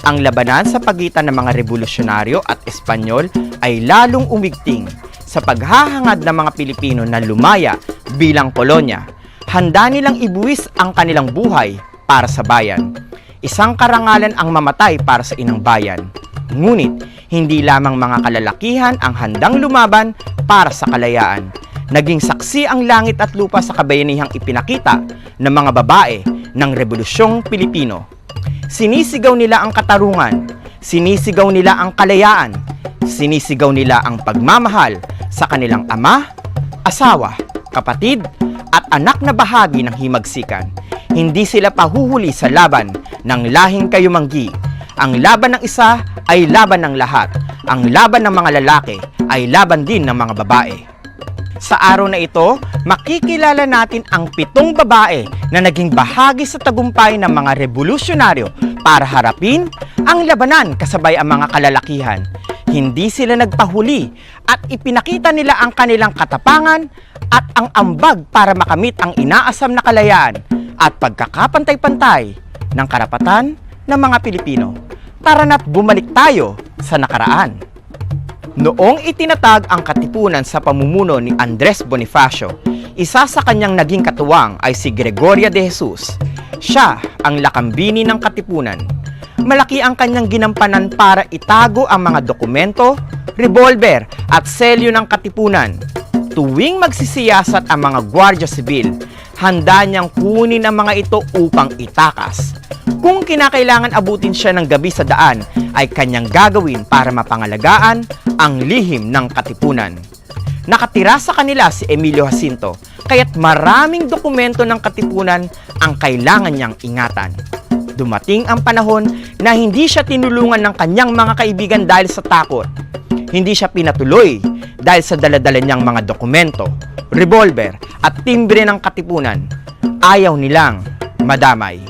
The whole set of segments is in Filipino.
Ang labanan sa pagitan ng mga revolusyonaryo at Espanyol ay lalong umigting sa paghahangad ng mga Pilipino na lumaya bilang kolonya. Handa nilang ibuwis ang kanilang buhay para sa bayan. Isang karangalan ang mamatay para sa inang bayan. Ngunit, hindi lamang mga kalalakihan ang handang lumaban para sa kalayaan. Naging saksi ang langit at lupa sa kabayanihang ipinakita ng mga babae ng Rebolusyong Pilipino. Sinisigaw nila ang katarungan, sinisigaw nila ang kalayaan, sinisigaw nila ang pagmamahal sa kanilang ama, asawa, kapatid, at anak na bahagi ng himagsikan. Hindi sila pahuhuli sa laban ng lahing kayumanggi. Ang laban ng isa ay laban ng lahat. Ang laban ng mga lalaki ay laban din ng mga babae. Sa araw na ito, makikilala natin ang 7 babae na naging bahagi sa tagumpay ng mga revolusyonaryo para harapin ang labanan kasabay ang mga kalalakihan. Hindi sila nagpahuli at ipinakita nila ang kanilang katapangan at ang ambag para makamit ang inaasam na kalayaan at pagkakapantay-pantay ng karapatan ng mga Pilipino. Tara na't bumalik tayo sa nakaraan. Noong itinatag ang katipunan sa pamumuno ni Andres Bonifacio, isa sa kanyang naging katuwang ay si Gregoria de Jesus. Siya ang lakambini ng katipunan. Malaki ang kanyang ginampanan para itago ang mga dokumento, revolver at selyo ng katipunan. Tuwing magsisiyasat ang mga Guardia Civil, handa niyang kunin ang mga ito upang itakas. Kung kinakailangan abutin siya ng gabi sa daan, ay kanyang gagawin para mapangalagaan ang lihim ng katipunan. Nakatira sa kanila si Emilio Jacinto, kaya't maraming dokumento ng katipunan ang kailangan niyang ingatan. Dumating ang panahon na hindi siya tinulungan ng kanyang mga kaibigan dahil sa takot. Hindi siya pinatuloy dahil sa daladala niyang mga dokumento, revolver at timbre ng katipunan. Ayaw nilang madamay.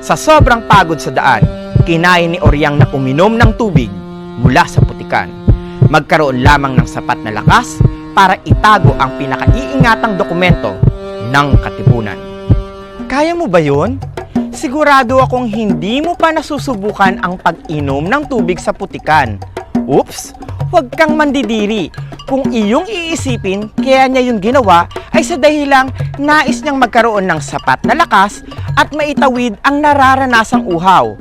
Sa sobrang pagod sa daan, kinaya ni Oriang na uminom ng tubig mula sa putikan. Magkaroon lamang ng sapat na lakas para itago ang pinakaiingatang dokumento ng katipunan. Kaya mo ba yun? Sigurado akong hindi mo pa nasusubukan ang pag-inom ng tubig sa putikan. Oops! Huwag kang mandidiri. Kung iyong iisipin kaya niya yung ginawa ay sa dahilang nais niyang magkaroon ng sapat na lakas at maitawid ang nararanasang uhaw.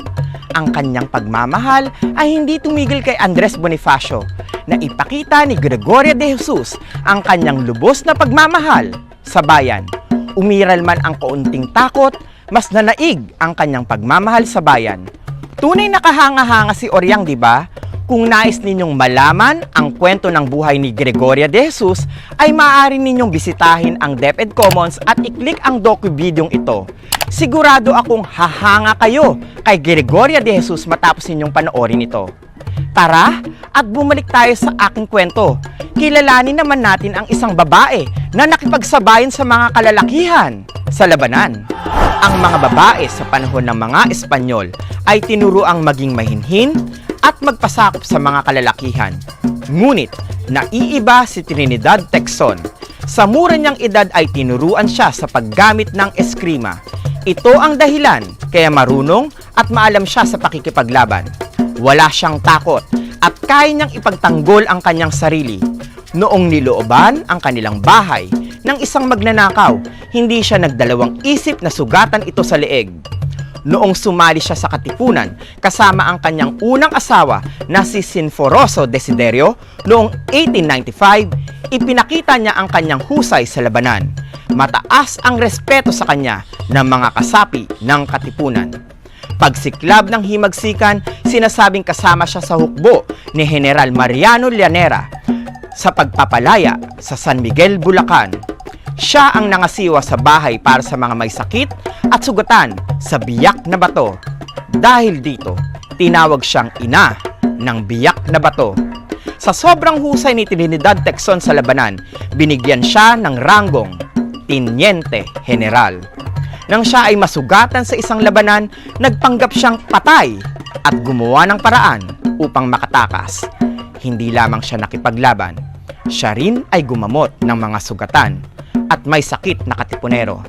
Ang kanyang pagmamahal ay hindi tumigil kay Andres Bonifacio na ipakita ni Gregoria de Jesus ang kanyang lubos na pagmamahal sa bayan. Umiral man ang kaunting takot, mas nanaig ang kanyang pagmamahal sa bayan. Tunay na kahanga-hanga si Oriang, di ba? Kung nais ninyong malaman ang kwento ng buhay ni Gregoria de Jesus, ay maaari ninyong bisitahin ang DepEd Commons at i-click ang docu-videong ito. Sigurado akong hahanga kayo kay Gregoria de Jesus matapos ninyong panoorin ito. Tara at bumalik tayo sa aking kwento. Kilalanin naman natin ang isang babae na nakipagsabayan sa mga kalalakihan sa labanan. Ang mga babae sa panahon ng mga Espanyol ay tinuruang maging mahinhin at magpasakop sa mga kalalakihan. Ngunit, naiiba si Trinidad Tecson. Sa mura niyang edad ay tinuruan siya sa paggamit ng eskrima. Ito ang dahilan kaya marunong at maalam siya sa pakikipaglaban. Wala siyang takot at kaya niyang ipagtanggol ang kanyang sarili. Noong nilooban ang kanilang bahay ng isang magnanakaw, hindi siya nagdalawang isip na sugatan ito sa leeg. Noong sumali siya sa katipunan kasama ang kanyang unang asawa na si Sinforoso Desiderio noong 1895, ipinakita niya ang kanyang husay sa labanan. Mataas ang respeto sa kanya ng mga kasapi ng katipunan. Pagsiklab ng himagsikan, sinasabing kasama siya sa hukbo ni General Mariano Llanera sa pagpapalaya sa San Miguel, Bulacan. Siya ang nangasiwa sa bahay para sa mga may sakit at sugatan sa biyak na bato. Dahil dito, tinawag siyang ina ng biyak na bato. Sa sobrang husay ni Trinidad Tecson sa labanan, binigyan siya ng ranggong Teniente General. Nang siya ay masugatan sa isang labanan, nagpanggap siyang patay at gumawa ng paraan upang makatakas. Hindi lamang siya nakipaglaban, siya rin ay gumamot ng mga sugatan at may sakit na katipunero.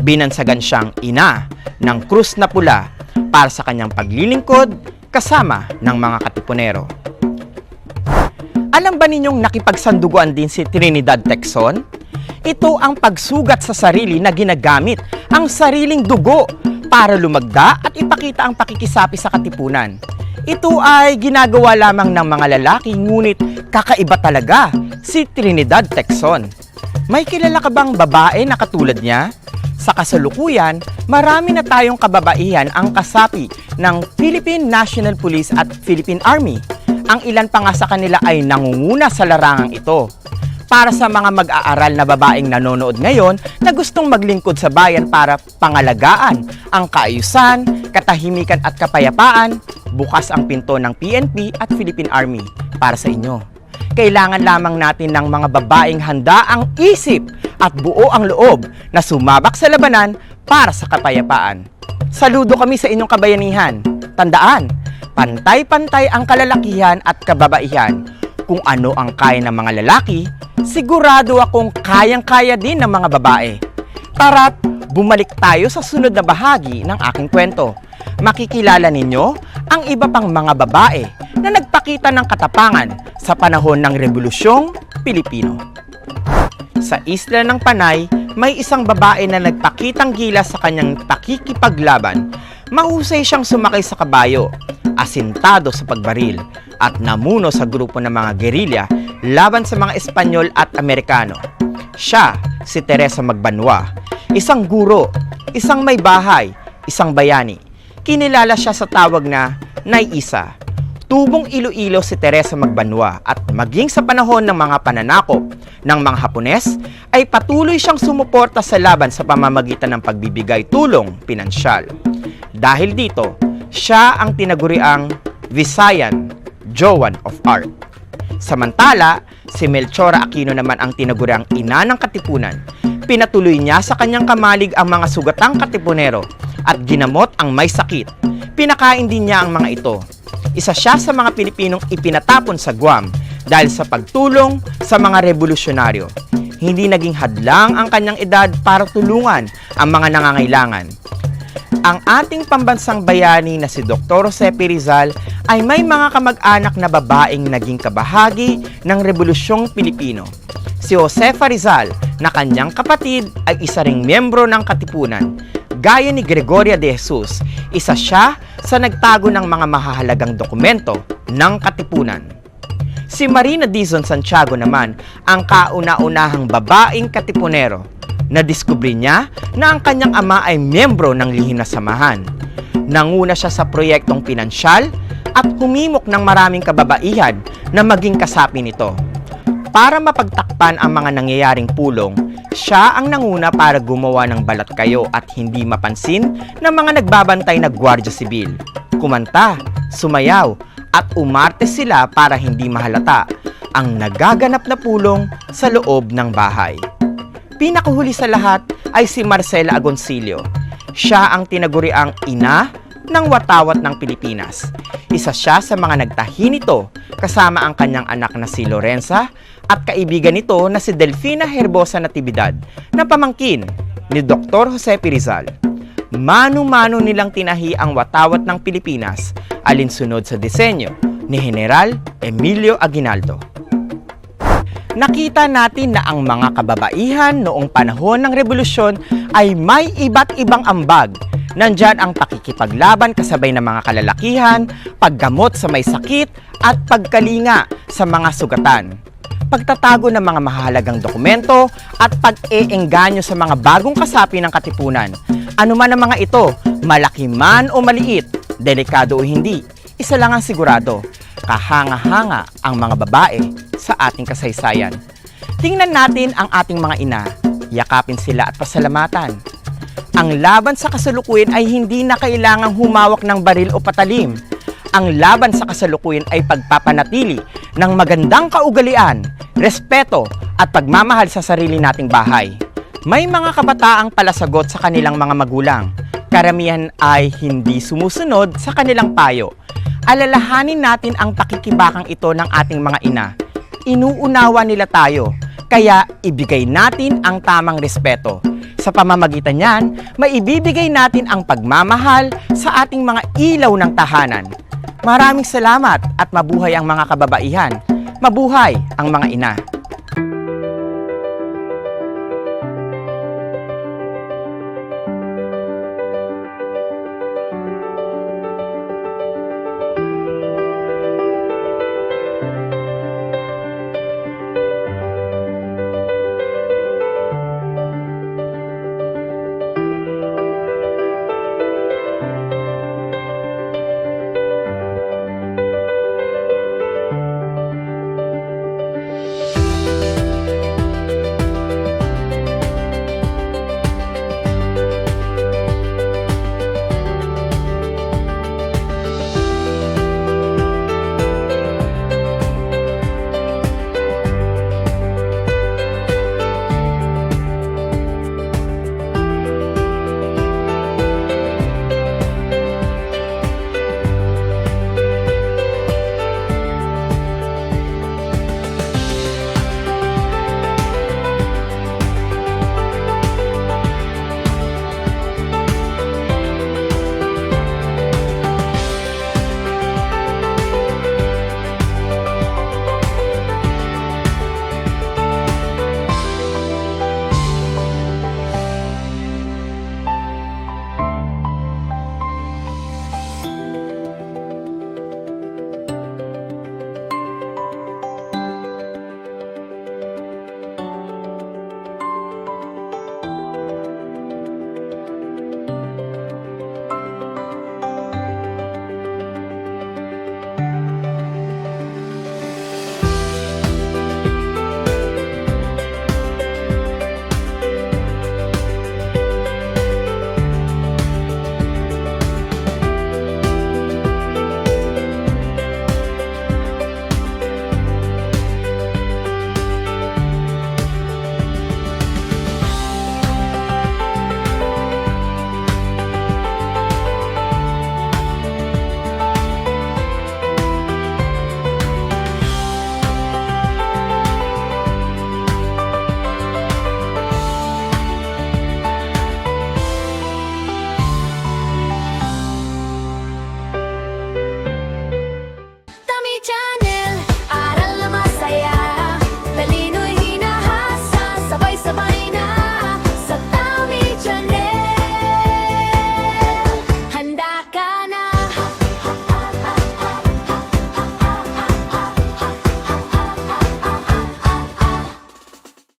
Binansagan siyang ina ng krus na pula para sa kanyang paglilingkod kasama ng mga katipunero. Alam ba ninyong nakipagsanduguan din si Trinidad Tecson? Ito ang pagsugat sa sarili na ginagamit ang sariling dugo para lumagda at ipakita ang pakikisapi sa katipunan. Ito ay ginagawa lamang ng mga lalaki, ngunit kakaiba talaga si Trinidad Tecson. May kilala ka bang babae na katulad niya? Sa kasalukuyan, marami na tayong kababaihan ang kasapi ng Philippine National Police at Philippine Army. Ang ilan pa nga sa kanila ay nangunguna sa larangang ito. Para sa mga mag-aaral na babaeng nanonood ngayon na gustong maglingkod sa bayan para pangalagaan ang kaayusan, katahimikan at kapayapaan, bukas ang pinto ng PNP at Philippine Army para sa inyo. Kailangan lamang natin ng mga babaeng handa ang isip at buo ang loob na sumabak sa labanan para sa kapayapaan. Saludo kami sa inyong kabayanihan. Tandaan, pantay-pantay ang kalalakihan at kababaihan. Kung ano ang kaya ng mga lalaki, sigurado akong kayang-kaya din ng mga babae. Tara't bumalik tayo sa sunod na bahagi ng aking kwento. Makikilala ninyo ang iba pang mga babae na nagpakita ng katapangan sa panahon ng Rebolusyong Pilipino. Sa isla ng Panay, may isang babae na nagpakitang gilas sa kanyang pakikipaglaban. Mahusay siyang sumakay sa kabayo, asintado sa pagbaril, at namuno sa grupo ng mga gerilya laban sa mga Espanyol at Amerikano. Siya, si Teresa Magbanwa, isang guro, isang may bahay, isang bayani. Kinilala siya sa tawag na Nay Isa. Tubong Iloilo si Teresa Magbanwa at maging sa panahon ng mga pananakop ng mga Hapones ay patuloy siyang sumuporta sa laban sa pamamagitan ng pagbibigay tulong pinansyal. Dahil dito, siya ang tinaguriang Visayan Joan of Arc. Samantala, si Melchora Aquino naman ang tinaguriang ina ng katipunan. Pinatuloy niya sa kanyang kamalig ang mga sugatang katipunero at ginamot ang may sakit. Pinakain din niya ang mga ito. Isa siya sa mga Pilipinong ipinatapon sa Guam dahil sa pagtulong sa mga revolusyonaryo. Hindi naging hadlang ang kanyang edad para tulungan ang mga nangangailangan. Ang ating pambansang bayani na si Dr. Josepe Rizal ay may mga kamag-anak na babaeng naging kabahagi ng Rebolusyong Pilipino. Si Josefa Rizal na kanyang kapatid ay isa ring miyembro ng Katipunan. Gaya ni Gregoria de Jesus, isa siya sa nagtago ng mga mahahalagang dokumento ng Katipunan. Si Marina Dizon Santiago naman ang kauna-unahang babaeng katipunero. Nadiskubre niya na ang kanyang ama ay miyembro ng lihim na samahan. Nanguna siya sa proyektong pinansyal at humimok ng maraming kababaihan na maging kasapi nito. Para mapagtakpan ang mga nangyayaring pulong, siya ang nanguna para gumawa ng balat kayo at hindi mapansin ng mga nagbabantay na gwardiya sibil. Kumanta, sumayaw, at umarte sila para hindi mahalata ang nagaganap na pulong sa loob ng bahay. Pinakahuli sa lahat ay si Marcela Agoncillo. Siya ang tinaguriang ina ng watawat ng Pilipinas. Isa siya sa mga nagtahi nito kasama ang kanyang anak na si Lorenza at kaibigan nito na si Delfina Herbosa Natividad na pamangkin ni Dr. Josepe Rizal. Mano-mano nilang tinahi ang watawat ng Pilipinas alinsunod sa disenyo ni General Emilio Aguinaldo. Nakita natin na ang mga kababaihan noong panahon ng revolusyon ay may iba't ibang ambag. Nandyan ang pakikipaglaban kasabay ng mga kalalakihan, paggamot sa may sakit, at pagkalinga sa mga sugatan. Pagtatago ng mga mahalagang dokumento at pag-eengganyo sa mga bagong kasapi ng katipunan. Ano man ang mga ito, malaki man o maliit, delikado o hindi, isa lang ang sigurado, kahanga-hanga ang mga babae sa ating kasaysayan. Tingnan natin ang ating mga ina, yakapin sila at pasalamatan. Ang laban sa kasalukuyan ay hindi na kailangang humawak ng baril o patalim. Ang laban sa kasalukuyan ay pagpapanatili ng magandang kaugalian, respeto at pagmamahal sa sarili nating bahay. May mga kabataang palasagot sa kanilang mga magulang. Karamihan ay hindi sumusunod sa kanilang payo. Alalahanin natin ang pakikibakang ito ng ating mga ina. Inuunawa nila tayo, kaya ibigay natin ang tamang respeto. Sa pamamagitan niyan, maibibigay natin ang pagmamahal sa ating mga ilaw ng tahanan. Maraming salamat at mabuhay ang mga kababaihan. Mabuhay ang mga ina.